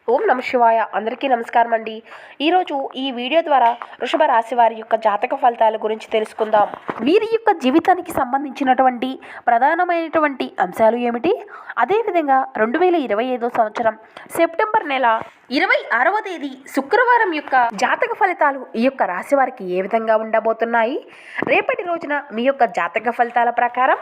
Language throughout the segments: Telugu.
ఓం నమ శివాయ. అందరికీ నమస్కారం అండి. ఈరోజు ఈ వీడియో ద్వారా వృషభ రాశి వారి యొక్క జాతక ఫలితాల గురించి తెలుసుకుందాం. వీరి యొక్క జీవితానికి సంబంధించినటువంటి ప్రధానమైనటువంటి అంశాలు ఏమిటి, అదేవిధంగా 2025 సంవత్సరం సెప్టెంబర్ నెల 26వ తేదీ శుక్రవారం యొక్క జాతక ఫలితాలు ఈ యొక్క రాశి వారికి ఏ విధంగా ఉండబోతున్నాయి. రేపటి రోజున మీ యొక్క జాతక ఫలితాల ప్రకారం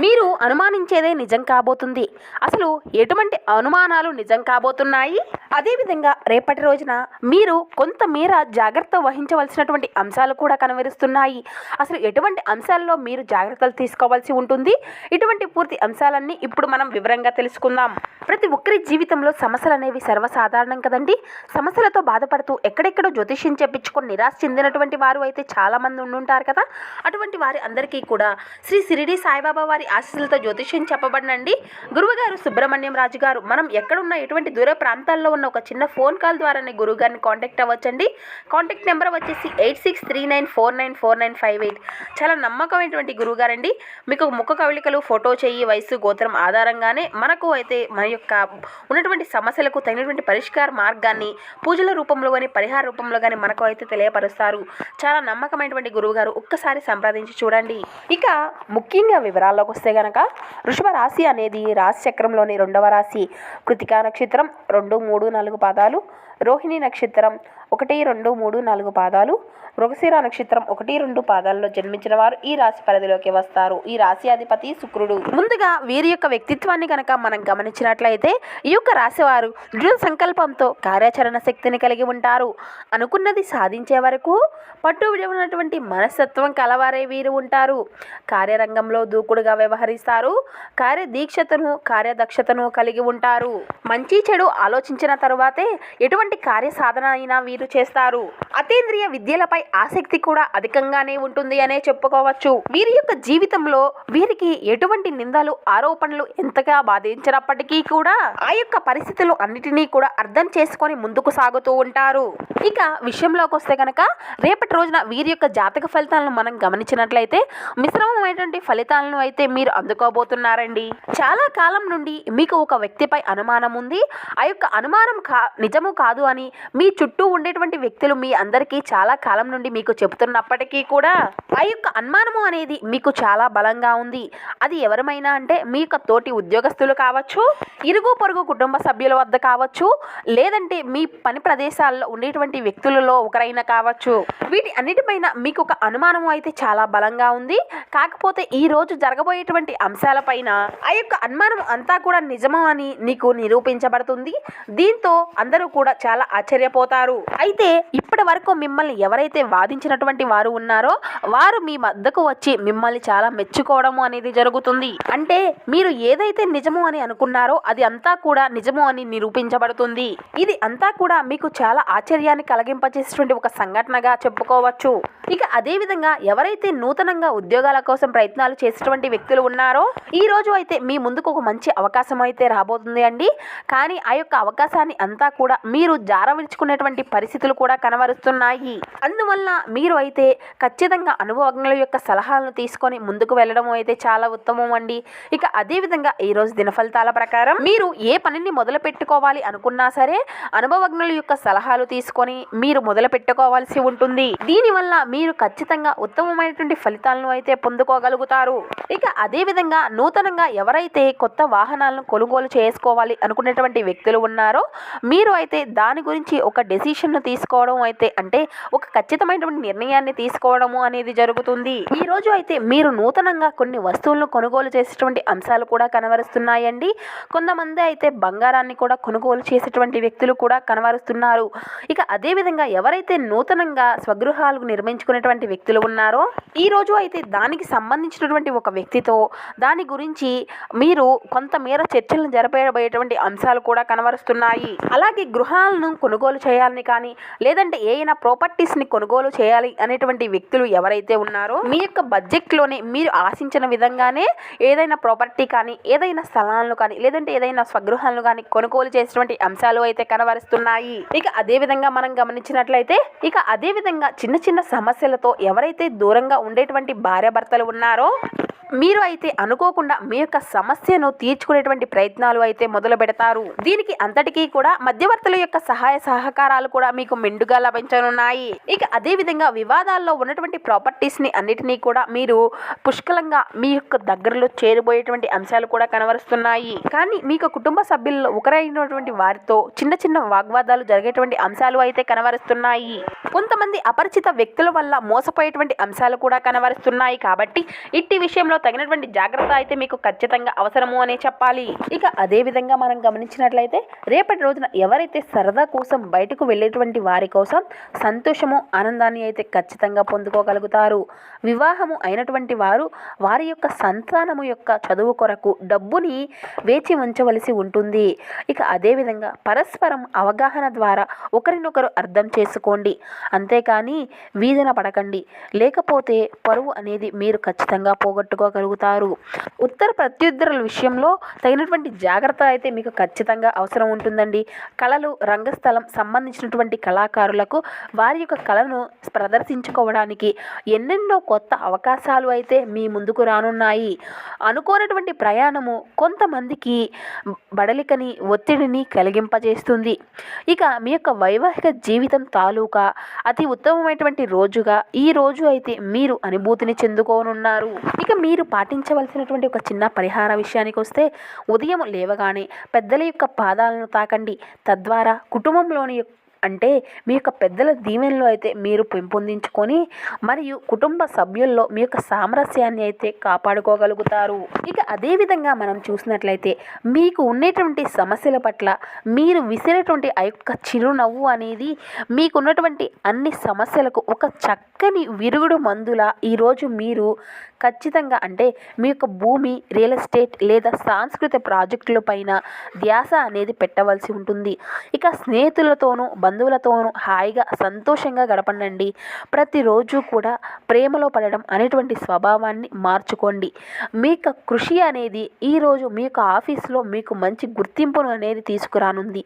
మీరు అనుమానించేదే నిజం కాబోతుంది. అసలు ఎటువంటి అనుమానాలు నిజం కాబోతున్నాయి, అదేవిధంగా రేపటి రోజున మీరు కొంతమేర జాగ్రత్త వహించవలసినటువంటి అంశాలు కూడా కనబరుస్తున్నాయి. అసలు ఎటువంటి అంశాల్లో మీరు జాగ్రత్తలు తీసుకోవాల్సి ఉంటుంది, ఇటువంటి పూర్తి అంశాలన్నీ ఇప్పుడు మనం వివరంగా తెలుసుకుందాం. ప్రతి ఒక్కరి జీవితంలో సమస్యలు అనేవి సర్వసాధారణం కదండి. సమస్యలతో బాధపడుతూ ఎక్కడెక్కడో జ్యోతిష్యం చెప్పించుకొని నిరాశ చెందినటువంటి వారు అయితే చాలా మంది ఉండుంటారు కదా. అటువంటి వారి అందరికీ కూడా శ్రీ షిరిడి సాయిబాబా వారి ఆశీస్సులతో జ్యోతిష్యం చెప్పబడినండి గురువుగారు సుబ్రహ్మణ్యం రాజు గారు. మనం ఎక్కడున్న ఎటువంటి దూర ప్రాంతాల్లో ఉన్న ఒక చిన్న ఫోన్ కాల్ ద్వారానే గురువు గారిని కాంటాక్ట్ అవ్వచ్చండి. కాంటాక్ట్ నెంబర్ వచ్చేసి 8639494958. చాలా నమ్మకమైనటువంటి గురువుగారండి. మీకు ముఖ కవళికలు, ఫోటో, చెయ్యి, వయసు, గోత్రం ఆధారంగానే మనకు అయితే మన యొక్క ఉన్నటువంటి సమస్యలకు తగినటువంటి పరిష్కార మార్గాన్ని పూజల రూపంలో కానీ పరిహార రూపంలో కానీ మనకు అయితే తెలియపరుస్తారు. చాలా నమ్మకమైనటువంటి గురువుగారు, ఒక్కసారి సంప్రదించి చూడండి. ఇక ముఖ్యంగా వివరాల్లోకి వస్తే గనక వృషభ రాశి అనేది రాశి చక్రంలోని 2వ రాశి. కృతికా నక్షత్రం 2, 3, 4 పాదాలు, రోహిణి నక్షత్రం 1, 2, 3, 4 పాదాలు, మృగశిర నక్షత్రం 1, 2 పాదాల్లో జన్మించిన వారు ఈ రాశి పరిధిలోకి వస్తారు. ఈ రాశి అధిపతి శుక్రుడు. ముందుగా వీరి యొక్క వ్యక్తిత్వాన్ని కనుక మనం గమనించినట్లయితే ఈ యొక్క రాశి వారు దృఢ సంకల్పంతో కార్యాచరణ శక్తిని కలిగి ఉంటారు. అనుకున్నది సాధించే వరకు పట్టు విడవనటువంటి మనస్తత్వం కలవారే వీరు ఉంటారు. కార్యరంగంలో దూకుడుగా వ్యవహరిస్తారు. కార్యదీక్షతను, కార్యదక్షతను కలిగి ఉంటారు. మంచి చెడు ఆలోచించిన తరువాతే ఎటువంటి కార్యసాధన అయినా వీరు చేస్తారు. అతీంద్రియ విద్యలపై ఆసక్తి కూడా అధికంగానే ఉంటుంది అనే చెప్పుకోవచ్చు. వీరి యొక్క జీవితంలో వీరికి ఎటువంటి నిందలు, ఆరోపణలు ఎంతగా బాధించినప్పటికీ కూడా ఆ యొక్క పరిస్థితులు అన్నిటినీ కూడా అర్థం చేసుకొని ముందుకు సాగుతూ ఉంటారు. ఇక విషయంలోకి వస్తే కనుక రేపటి రోజున వీరి యొక్క జాతక ఫలితాలను మనం గమనించినట్లయితే మిశ్రమమైనటువంటి ఫలితాలను అయితే మీరు అందుకోబోతున్నారండి. చాలా కాలం నుండి మీకు ఒక వ్యక్తిపై అనుమానం ఉంది. ఆ యొక్క అనుమానం నిజము కాదు అని మీ చుట్టూ ఉండేటువంటి వ్యక్తులు మీ అందరికీ చాలా కాలం నుండి మీకు చెబుతున్నప్పటికీ కూడా ఆ యొక్క అనుమానము అనేది మీకు చాలా బలంగా ఉంది. అది ఎవరమైనా అంటే మీ యొక్క తోటి ఉద్యోగస్తులు కావచ్చు, ఇరుగు పొరుగు కుటుంబ సభ్యుల వద్ద కావచ్చు, లేదంటే మీ పని ప్రదేశాల్లో ఉండేటువంటి వ్యక్తులలో ఒకరైనా కావచ్చు. వీటి అన్నిటిపైన మీకు ఒక అనుమానం అయితే చాలా బలంగా ఉంది. కాకపోతే ఈ రోజు జరగబోయేటువంటి అంశాలపైన ఆ యొక్క అనుమానం అంతా కూడా నిజము అని నీకు నిరూపించబడుతుంది. దీంతో అందరూ కూడా చాలా ఆశ్చర్యపోతారు. అయితే ఇప్పటి వరకు మిమ్మల్ని ఎవరైతే వాదించినటువంటి వారు ఉన్నారో వారు మీ వద్దకు వచ్చి మిమ్మల్ని చాలా మెచ్చుకోవడము అనేది జరుగుతుంది. అంటే మీరు ఏదైతే నిజము అని అనుకున్నారో అది అంతా కూడా నిజము అని నిరూపించబడుతుంది. ఇది అంతా కూడా మీకు చాలా ఆశ్చర్యాన్ని కలిగింపచేసేటువంటి ఒక సంఘటనగా చెప్పుకోవచ్చు. ఇక అదే విధంగా ఎవరైతే నూతనంగా ఉద్యోగాల కోసం ప్రయత్నాలు చేసేటువంటి వ్యక్తులు ఉన్నారో ఈ రోజు అయితే మీ ముందుకు ఒక మంచి అవకాశం అయితే రాబోతుంది అండి. కానీ ఆ యొక్క అవకాశాన్ని అంతా కూడా మీరు జారవిడుచుకునేటువంటి పరిస్థితులు కూడా కనబరుస్తున్నాయి. అందువల్ల మీరు అయితే ఖచ్చితంగా అనుభవజ్ఞుల యొక్క సలహాలను తీసుకొని ముందుకు వెళ్ళడం అయితే చాలా ఉత్తమం అండి. ఇక అదే విధంగా ఈ రోజు దిన ఫలితాల ప్రకారం మీరు ఏ పనిని మొదలు పెట్టుకోవాలి అనుకున్నా సరే అనుభవజ్ఞుల యొక్క సలహాలు తీసుకొని మీరు మొదలు పెట్టుకోవాల్సి ఉంటుంది. దీనివల్ల మీరు ఖచ్చితంగా ఉత్తమమైనటువంటి ఫలితాలను అయితే పొందుకోగలుగుతారు. ఇక అదే విధంగా నూతనంగా ఎవరైతే కొత్త వాహనాలను కొనుగోలు చేసుకోవాలి అనుకునేటువంటి వ్యక్తులు ఉన్నారో మీరు అయితే దాని గురించి ఒక డెసిషన్ను తీసుకోవడం అయితే అంటే ఒక ఖచ్చితమైనటువంటి నిర్ణయాన్ని తీసుకోవడము అనేది జరుగుతుంది. ఈ రోజు అయితే మీరు నూతనంగా కొన్ని వస్తువులను కొనుగోలు చేసేటువంటి అంశాలు కూడా కనబరుస్తున్నాయండి. కొంతమంది అయితే బంగారాన్ని కూడా కొనుగోలు చేసేటువంటి వ్యక్తులు కూడా కనబరుస్తున్నారు. ఇక అదే విధంగా ఎవరైతే నూతనంగా స్వగృహాలు నిర్మించుకునేటువంటి వ్యక్తులు ఉన్నారో ఈ రోజు అయితే దానికి సంబంధించినటువంటి ఒక వ్యక్తితో దాని గురించి మీరు కొంతమేర చర్చలను జరపబోయేటువంటి అంశాలు కూడా కనబరుస్తున్నాయి. అలాగే గృహాలను కొనుగోలు చేయాలని కానీ లేదంటే ఏదైనా ప్రాపర్టీస్ని కొనుగోలు చేయాలి అనేటువంటి వ్యక్తులు ఎవరైతే ఉన్నారో మీ యొక్క బడ్జెట్లోనే మీరు ఆశించిన విధంగానే ఏదైనా ప్రాపర్టీ కానీ ఏదైనా స్థలాలను కానీ లేదంటే ఏదైనా స్వగృహాలను కానీ కొనుగోలు చేసేటువంటి అంశాలు అయితే కనబరుస్తున్నాయి. ఇక అదే విధంగా మనం గమనించినట్లయితే ఇక అదే విధంగా చిన్న చిన్న సమస్యలతో ఎవరైతే దూరంగా ఉండేటువంటి భార్యాభర్తలు ఉన్నారో మీరు అయితే అనుకోకుండా మీ యొక్క సమస్యను తీర్చుకునేటువంటి ప్రయత్నాలు అయితే మొదలు పెడతారు. దీనికి అంతటికీ కూడా మధ్యవర్తుల యొక్క సహాయ సహకారాలు కూడా మీకు మెండుగా లభించనున్నాయి. ఇక అదేవిధంగా వివాదాల్లో ఉన్నటువంటి ప్రాపర్టీస్ని అన్నిటినీ కూడా మీరు పుష్కలంగా మీ యొక్క దగ్గరలో చేరిపోయేటువంటి అంశాలు కూడా కనబరుస్తున్నాయి. కానీ మీకు కుటుంబ సభ్యుల్లో ఒకరైనటువంటి వారితో చిన్న చిన్న వాగ్వాదాలు జరిగేటువంటి అంశాలు అయితే కనబరుస్తున్నాయి. కొంతమంది అపరిచిత వ్యక్తుల వల్ల మోసపోయేటువంటి అంశాలు కూడా కనబరుస్తున్నాయి. కాబట్టి ఇట్టి విషయంలో తగినటువంటి జాగ్రత్త అయితే మీకు ఖచ్చితంగా అవసరము అనే చెప్పాలి. ఇక అదే విధంగా మనం గమనించినట్లయితే రేపటి రోజున ఎవరైతే సరదా కోసం బయటకు వెళ్ళేటువంటి వారి కోసం సంతోషము ఆనందాన్ని అయితే ఖచ్చితంగా పొందుకోగలుగుతారు. వివాహము అయినటువంటి వారు వారి యొక్క సంతానము యొక్క చదువు కొరకు డబ్బుని వేచి ఉంచవలసి ఉంటుంది. ఇక అదేవిధంగా పరస్పరం అవగాహన ద్వారా ఒకరినొకరు అర్థం చేసుకోండి, అంతేకాని వీధిన పడకండి, లేకపోతే పరువు అనేది మీరు ఖచ్చితంగా పోగొట్టుకోగలుగుతారు. ఉత్తర ప్రత్యుత్తరాల విషయంలో తగినటువంటి జాగ్రత్త అయితే మీకు ఖచ్చితంగా అవసరం ఉంటుందండి. కళలు రంగస్థలం సంబంధించినటువంటి కళాకారులకు వారి యొక్క కళను ప్రదర్శించుకోవడానికి ఎన్నెన్నో కొత్త అవకాశాలు అయితే మీ ముందుకు రానున్నాయి. అనుకోనటువంటి ప్రయాణము కొంతమందికి బడలికని ఒత్తిడిని కలిగింపజేస్తుంది. ఇక మీ యొక్క వైవాహిక జీవితం తాలూకా అతి ఉత్తమమైనటువంటి రోజుగా ఈ రోజు అయితే మీరు అనుభూతిని చెందుకోనున్నారు. ఇక మీరు పాటించవలసినటువంటి ఒక చిన్న పరిహార విషయానికి వస్తే ఉదయం లేవగానే పెద్దల యొక్క పాదాలను తాకండి. తద్వారా కుటుంబంలోని అంటే మీ యొక్క పెద్దల దీవెనలు అయితే మీరు పెంపొందించుకొని మరియు కుటుంబ సభ్యుల్లో మీ యొక్క సామరస్యాన్ని అయితే కాపాడుకోగలుగుతారు. ఇక అదేవిధంగా మనం చూసినట్లయితే మీకు ఉండేటువంటి సమస్యల పట్ల మీరు విసిరేటువంటి ఆ యొక్క చిరునవ్వు అనేది మీకున్నటువంటి అన్ని సమస్యలకు ఒక చక్కని విరుగుడు మందులా ఈరోజు మీరు ఖచ్చితంగా అంటే మీ యొక్క భూమి, రియల్ ఎస్టేట్ లేదా సాంస్కృతిక ప్రాజెక్టుల పైన ధ్యాస అనేది పెట్టవలసి ఉంటుంది. ఇక స్నేహితులతోనూ బంధువులతోనూ హాయిగా సంతోషంగా గడపండి. ప్రతిరోజు కూడా ప్రేమలో పడడం అనేటువంటి స్వభావాన్ని మార్చుకోండి. మీ యొక్క కృషి అనేది ఈరోజు మీ యొక్క ఆఫీస్లో మీకు మంచి గుర్తింపును అనేది తీసుకురానుంది.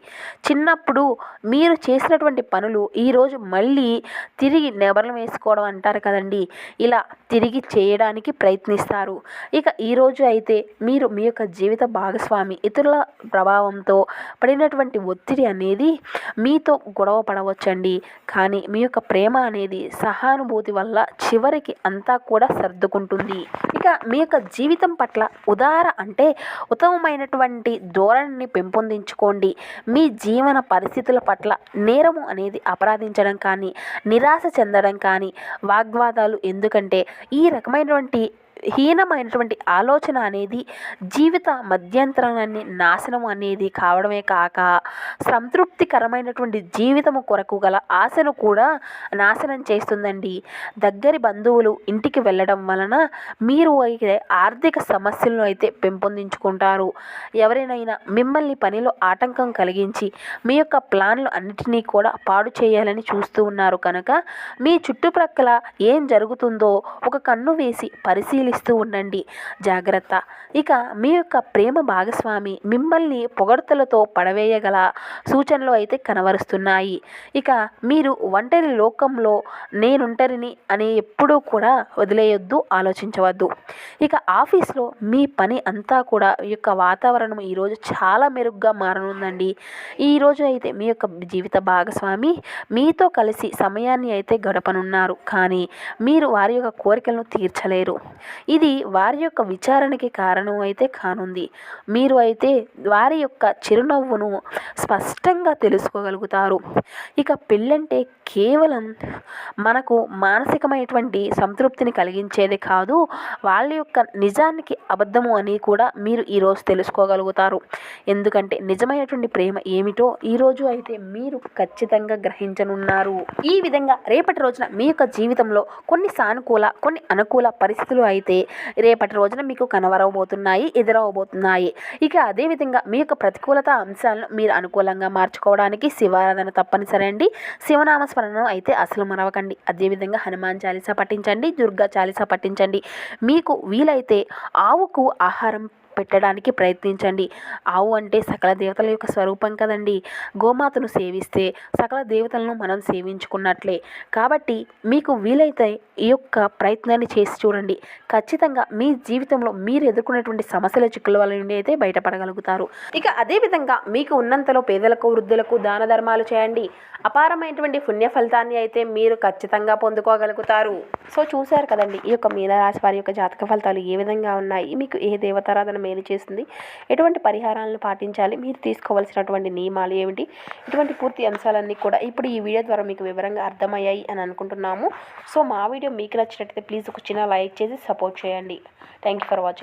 చిన్నప్పుడు మీరు చేసినటువంటి పనులు ఈరోజు మళ్ళీ తిరిగి నెబర్లు వేసుకోవడం అంటారు కదండి, ఇలా తిరిగి చేయడానికి ప్రయత్నిస్తారు. ఇక ఈరోజు అయితే మీరు మీ యొక్క జీవిత భాగస్వామి ఇతరుల ప్రభావంతో పడినటువంటి ఒత్తిడి అనేది మీతో గొడవ పడవచ్చండి. కానీ మీ యొక్క ప్రేమ అనేది సహానుభూతి వల్ల చివరికి అంతా కూడా సర్దుకుంటుంది. ఇక మీ యొక్క జీవితం పట్ల ఉత్తమమైనటువంటి ధోరణిని పెంపొందించుకోండి. మీ జీవన పరిస్థితుల పట్ల నేరము అనేది అపరాధించడం కానీ నిరాశ చెందడం కానీ వాగ్వాదాలు ఎందుకంటే ఈ రకమైనటువంటి హీనమైనటువంటి ఆలోచన అనేది జీవిత మధ్యంతరాన్ని నాశనం అనేది కావడమే కాక సంతృప్తికరమైనటువంటి జీవితము కొరకు గల ఆశను కూడా నాశనం చేస్తుందండి. దగ్గరి బంధువులు ఇంటికి వెళ్ళడం వలన మీరు అయితే ఆర్థిక సమస్యలను అయితే పెంపొందించుకుంటారు. ఎవరైనా మిమ్మల్ని పనిలో ఆటంకం కలిగించి మీ యొక్క ప్లాన్లు అన్నిటినీ కూడా పాడు చేయాలని చూస్తూ ఉన్నారు కనుక మీ చుట్టుప్రక్కల ఏం జరుగుతుందో ఒక కన్ను వేసి పరిశీలిస్తూ ఉండండి. జాగ్రత్త. ఇక మీ యొక్క ప్రేమ భాగస్వామి మిమ్మల్ని పొగడ్తలతో పడవేయగల సూచనలు అయితే కనబరుస్తున్నాయి. ఇక మీరు ఒంటరి లోకంలో నేనుంటరిని అని ఎప్పుడూ కూడా వదిలేయొద్దు, ఆలోచించవద్దు. ఇక ఆఫీస్లో మీ పని అంతా కూడా ఈ యొక్క వాతావరణం ఈరోజు చాలా మెరుగ్గా మారనుందండి. ఈరోజు అయితే మీ యొక్క జీవిత భాగస్వామి మీతో కలిసి సమయాన్ని అయితే గడపనున్నారు. కానీ మీరు వారి యొక్క కోరికలను తీర్చలేరు. ఇది వారి యొక్క విచారణకి కారణం అయితే కానుంది. మీరు అయితే వారి యొక్క చిరునవ్వును స్పష్టంగా తెలుసుకోగలుగుతారు. ఇక పెళ్ళంటే కేవలం మనకు మానసికమైనటువంటి సంతృప్తిని కలిగించేది కాదు, వాళ్ళ యొక్క నిజానికి అబద్ధము అని కూడా మీరు ఈరోజు తెలుసుకోగలుగుతారు. ఎందుకంటే నిజమైనటువంటి ప్రేమ ఏమిటో ఈరోజు అయితే మీరు ఖచ్చితంగా గ్రహించనున్నారు. ఈ విధంగా రేపటి రోజున మీ యొక్క జీవితంలో కొన్ని సానుకూల కొన్ని అనుకూల పరిస్థితులు అయితే రేపటి రోజున మీకు కనబరవబోతున్నాయి, ఎదురవబోతున్నాయి. ఇక అదేవిధంగా మీ యొక్క ప్రతికూలత అంశాలను మీరు అనుకూలంగా మార్చుకోవడానికి శివారాధన తప్పనిసరి అండి. శివనామ స్మరణను అయితే అసలు మరవకండి. అదేవిధంగా హనుమాన్ చాలీసా పఠించండి, దుర్గా చాలీసా పఠించండి. మీకు వీలైతే ఆవుకు ఆహారం పెట్టడానికి ప్రయత్నించండి. ఆవు అంటే సకల దేవతల యొక్క స్వరూపం కదండి. గోమాతను సేవిస్తే సకల దేవతలను మనం సేవించుకున్నట్లే. కాబట్టి మీకు వీలైతే ఈ యొక్క ప్రయత్నాన్ని చేసి చూడండి. ఖచ్చితంగా మీ జీవితంలో మీరు ఎదుర్కొనేటువంటి సమస్యల చిక్కుల వల్ల నుండి అయితే బయటపడగలుగుతారు. ఇక అదేవిధంగా మీకు ఉన్నంతలో పేదలకు, వృద్ధులకు దాన ధర్మాలు చేయండి. అపారమైనటువంటి పుణ్య ఫలితాన్ని అయితే మీరు ఖచ్చితంగా పొందుకోగలుగుతారు. సో చూశారు కదండి, ఈ యొక్క మీనరాశి వారి యొక్క జాతక ఫలితాలు ఏ విధంగా ఉన్నాయి, మీకు ఏ దేవతారాధన మేలు చేస్తుంది, ఎటువంటి పరిహారాలను పాటించాలి, మీరు తీసుకోవాల్సినటువంటి నియమాలు ఏమిటి, ఇటువంటి పూర్తి అంశాలన్నీ కూడా ఇప్పుడు ఈ వీడియో ద్వారా మీకు వివరంగా అర్థమయ్యాయి అని అనుకుంటున్నాము. సో మా వీడియో మీకు నచ్చినట్లయితే ప్లీజ్ ఒక చిన్న లైక్ చేసి సపోర్ట్ చేయండి. Thank you for watching.